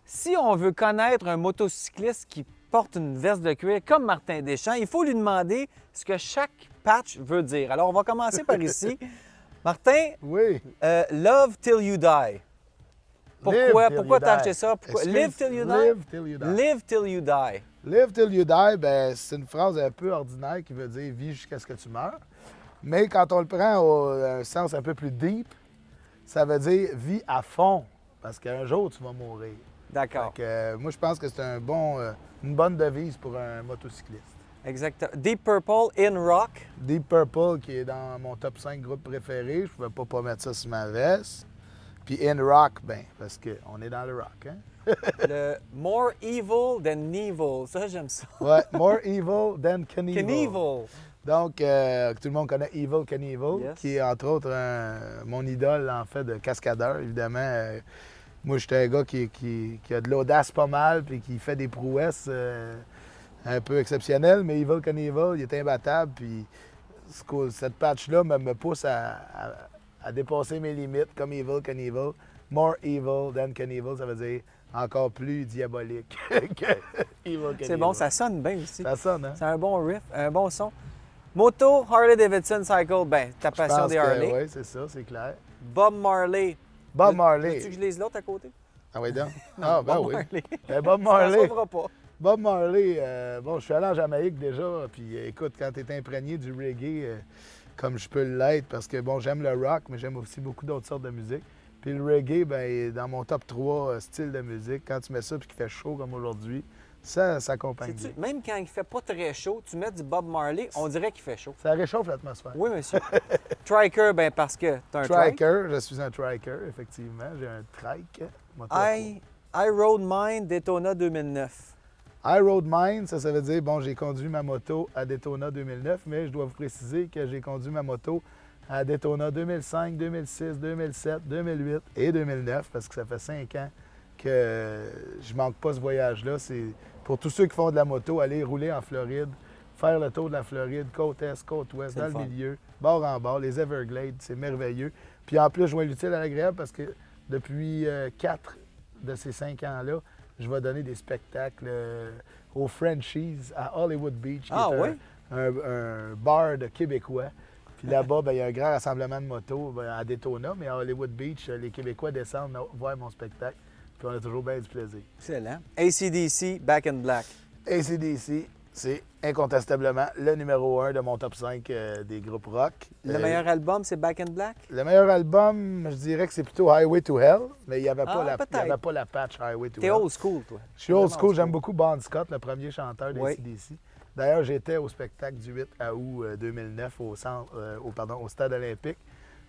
Si on veut connaître un motocycliste qui porte une veste de cuir comme Martin Deschamps, il faut lui demander ce que chaque patch veut dire. Alors, on va commencer par ici. Martin, Oui. Love Till You Die. Pourquoi tu as acheté ça? Pourquoi? Live Till You Die? Live till you die. Live Till You Die. Live till you die, ben, c'est une phrase un peu ordinaire qui veut dire vis jusqu'à ce que tu meurs. Mais quand on le prend au un sens un peu plus deep, ça veut dire vis à fond. Parce qu'un jour, tu vas mourir. D'accord. Fait que, moi, je pense que c'est une bonne devise pour un motocycliste. Exactement. Deep Purple in Rock. Deep Purple, qui est dans mon top 5 groupes préférés, je pouvais pas mettre ça sur ma veste. Puis In Rock, ben, parce qu'on est dans le rock, hein? Le More Evil Than Evil. Ça, j'aime ça. Ouais, More Evil Than Knievel. Knievel. Donc, tout le monde connaît Evil Knievel, Yes. qui est entre autres mon idole, en fait, de cascadeur, évidemment. Moi, j'étais un gars qui a de l'audace pas mal, puis qui fait des prouesses un peu exceptionnelles, mais Evil Knievel, il est imbattable, puis cette patch-là me pousse à dépasser mes limites, comme Evil Knievel. More evil than Knievel, ça veut dire encore plus diabolique que Evil Knievel. C'est bon, ça sonne bien aussi. Ça sonne, hein? C'est un bon riff, un bon son. Moto, Harley Davidson Cycle, ben, ta Je passion pense des Harley. Oui, c'est ça, c'est clair. Bob Marley. Bob Veux-tu Marley. que je lise l'autre à côté? Ah oui, donc? Ah, ben Bob oui. Marley. Ben, Bob Ça Marley. sauvera pas. Bob Marley, bon, je suis allé en Jamaïque déjà, puis écoute, quand tu es imprégné du reggae, comme je peux l'être, parce que, bon, j'aime le rock, mais j'aime aussi beaucoup d'autres sortes de musique. Puis le reggae, ben, est dans mon top 3 styles de musique. Quand tu mets ça puis qu'il fait chaud comme aujourd'hui, ça s'accompagne bien. Sais-tu, même quand il fait pas très chaud, tu mets du Bob Marley, on dirait qu'il fait chaud. Ça réchauffe l'atmosphère. Oui, monsieur. Triker, ben parce que t'as un trike. Triker, je suis un triker, effectivement. J'ai un trike. moto à I Rode Mine Daytona 2009. I Rode Mine, ça veut dire, bon, j'ai conduit ma moto à Daytona 2009, mais je dois vous préciser que j'ai conduit ma moto à Daytona 2005, 2006, 2007, 2008 et 2009, parce que ça fait 5 ans que je manque pas ce voyage-là. C'est pour tous ceux qui font de la moto, aller rouler en Floride, faire le tour de la Floride, côte est, côte ouest, C'est dans le le fun. milieu, bord en bord, les Everglades, c'est merveilleux. Puis en plus, je vois l'utile à l'agréable parce que depuis 4 de ces 5 ans-là, je vais donner des spectacles au Frenchies à Hollywood Beach, qui Ah est oui? un bar de Québécois. Puis là-bas, ben, il y a un grand rassemblement de motos à Daytona, mais à Hollywood Beach, les Québécois descendent voir mon spectacle. Puis on a toujours bien du plaisir. Excellent. AC/DC, Back in Black. AC/DC, c'est incontestablement le numéro 1 de mon top 5 des groupes rock. Le meilleur album, c'est Back in Black? Le meilleur album, je dirais que c'est plutôt Highway to Hell, mais il n'y avait, Ah, peut-être. pas la patch Highway to T'es Hell. old school, toi. Je suis old Vraiment school, j'aime beaucoup Bon Scott, le premier chanteur Oui. d'ACDC. D'ailleurs, j'étais au spectacle du 8 août 2009 au Stade olympique.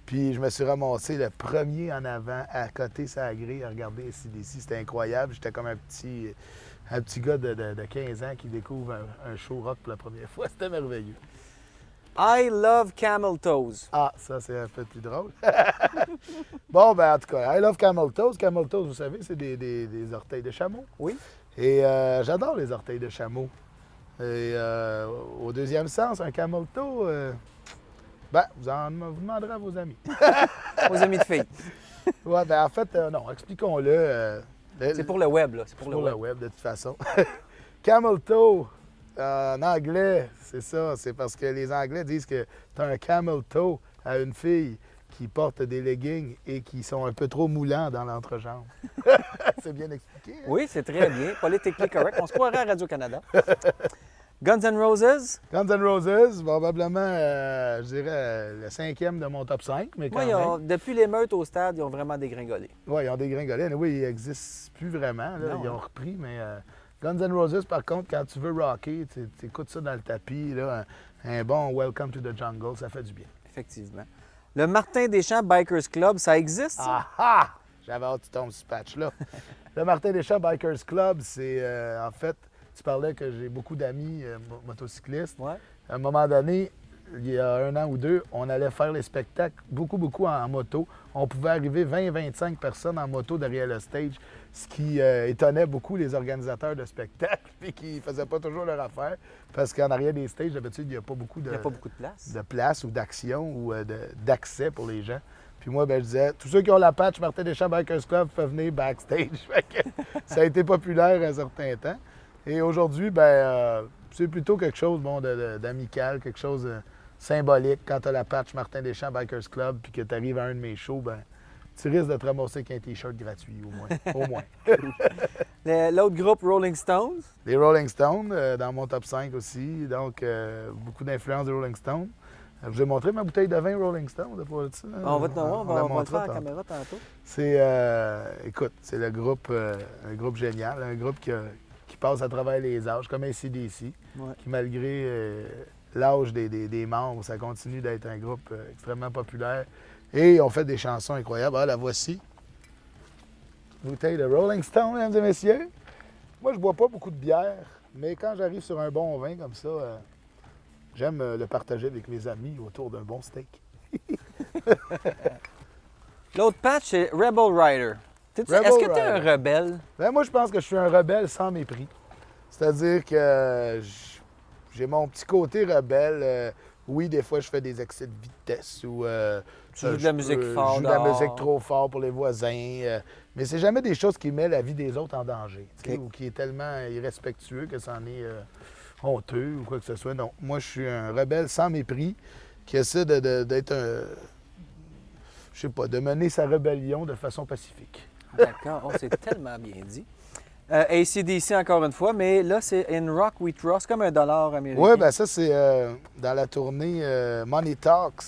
Puis je me suis ramassé le premier en avant, à côté, ça a grille, à regarder ACDC. C'était incroyable. J'étais comme un petit gars de 15 ans qui découvre un show rock pour la première fois. C'était merveilleux. I Love Camel Toes. Ah, ça, c'est un peu plus drôle. Bon, ben en tout cas, I love Camel Toes. Camel Toes, vous savez, c'est des orteils de chameau. Oui. Et j'adore les orteils de chameau. Et au deuxième sens, un camel toe, ben, vous demanderez à vos amis. Aux amis de filles. Ouais, ben en fait, non, expliquons-le. C'est pour le web, là. C'est pour pour le le web. web, de toute façon. Camel toe, en anglais, c'est ça. C'est parce que les Anglais disent que tu as un camel toe à une fille qui porte des leggings et qui sont un peu trop moulants dans l'entrejambe. C'est bien expliqué. Hein? Oui, c'est très bien. Politiquement correct. On se croirait à Radio-Canada. Guns N' Roses. Guns N' Roses, probablement, je dirais, le 5e de mon top 5, mais quand Moi, même. depuis l'émeute au stade, ils ont vraiment dégringolé. Oui, ils ont dégringolé. Oui, ils n'existent plus vraiment. Là. Non, Ils ont hein. repris, mais Guns N' Roses, par contre, quand tu veux rocker, tu écoutes ça dans le tapis, là, un bon Welcome to the Jungle, ça fait du bien. Effectivement. Le Martin Deschamps Bikers Club, ça existe, ça? Ah ah! J'avais hâte que tu tombes sur ce patch-là. Le Martin Deschamps Bikers Club, c'est en fait, tu parlais que j'ai beaucoup d'amis motocyclistes. Ouais. À un moment donné, il y a 1 an ou 2, on allait faire les spectacles beaucoup en moto. On pouvait arriver 20-25 personnes en moto derrière le stage, ce qui étonnait beaucoup les organisateurs de spectacles et qui ne faisaient pas toujours leur affaire parce qu'en arrière des stages, d'habitude, il n'y a pas beaucoup Il n'y a pas beaucoup de place. de place ou d'action ou d'accès pour les gens. Puis moi, ben, je disais, tous ceux qui ont la patch Martin Deschamps Bikers Club peuvent venir backstage. Fait que ça a été populaire un certain temps. Et aujourd'hui, ben, c'est plutôt quelque chose bon, d'amical, quelque chose de symbolique. Quand tu as la patch Martin Deschamps Bikers Club puis que tu arrives à un de mes shows, ben, tu risques de te ramasser avec un T-shirt gratuit, au moins. Au moins. L'autre groupe, Rolling Stones. Les Rolling Stones, dans mon top 5 aussi. Donc, beaucoup d'influence des Rolling Stones. Je vous ai montré ma bouteille de vin Rolling Stone. On va le faire en caméra tantôt. C'est, écoute, c'est le groupe, un groupe génial, un groupe qui passe à travers les âges, comme AC/DC, qui malgré l'âge des membres, ça continue d'être un groupe extrêmement populaire. Et ils ont fait des chansons incroyables. Ah, la voici. Bouteille de Rolling Stone, mesdames et messieurs. Moi, je bois pas beaucoup de bière, mais quand j'arrive sur un bon vin comme ça, j'aime le partager avec mes amis autour d'un bon steak. L'autre patch, c'est Rebel Rider. Est-ce que tu es un rebelle? Ben, moi, je pense que je suis un rebelle sans mépris. C'est-à-dire que j'ai mon petit côté rebelle. Oui, des fois, je fais des excès de vitesse ou tu joues de la musique fort. Je joue de la musique trop fort pour les voisins. Mais c'est jamais des choses qui mettent la vie des autres en danger. Okay. Ou qui est tellement irrespectueux que c'en est honteux ou quoi que ce soit. Non, moi, je suis un rebelle sans mépris qui essaie d'être un... Je sais pas, de mener sa rébellion de façon pacifique. D'accord, oh, c'est tellement bien dit. AC/DC encore une fois, mais là, c'est In Rock We Trust, comme $1 américain. Oui, bien ça, c'est dans la tournée Money Talks.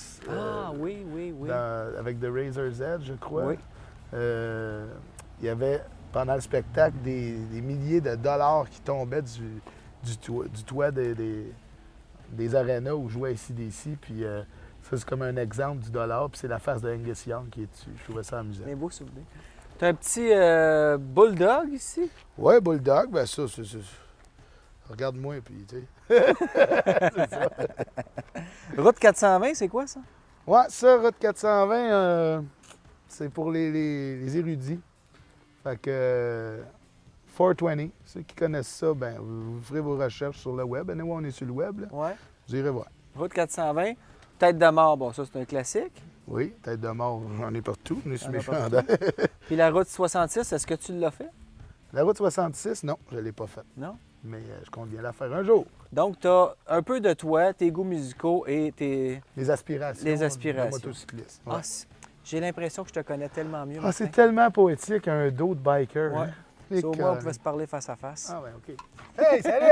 Oui. Avec The Razor's Edge, je crois. Oui. Il y avait, pendant le spectacle, des milliers de dollars qui tombaient du toit des arénas où jouait AC/DC. Puis ça, c'est comme un exemple du dollar. Puis c'est la face de Angus Young qui est dessus. Je trouvais ça amusant. Un beau souvenir. T'as un petit bulldog ici? Oui, bulldog, ben ça, c'est... Regarde-moi, puis tu sais. C'est ça. Route 420, c'est quoi ça? Ouais, ça, Route 420, c'est pour les érudits. Fait que 420, ceux qui connaissent ça, ben vous ferez vos recherches sur le web. Anyway, on est sur le web, là. Ouais. Vous irez voir. Route 420, Tête de mort, bon, ça, c'est un classique. Oui, Tête de mort, j'en ai partout. On est sur mes chandails. Puis la route 66, est-ce que tu l'as fait? La route 66, non, je ne l'ai pas faite. Non? Mais je compte bien la faire un jour. Donc, tu as un peu de toi, tes goûts musicaux et les aspirations. Les aspirations. De motocycliste. Ouais. J'ai l'impression que je te connais tellement mieux. C'est tellement poétique, un dos de biker. Ouais. Hein? Au moins, on pouvait se parler face à face. Ah, ouais, OK. Hey, salut!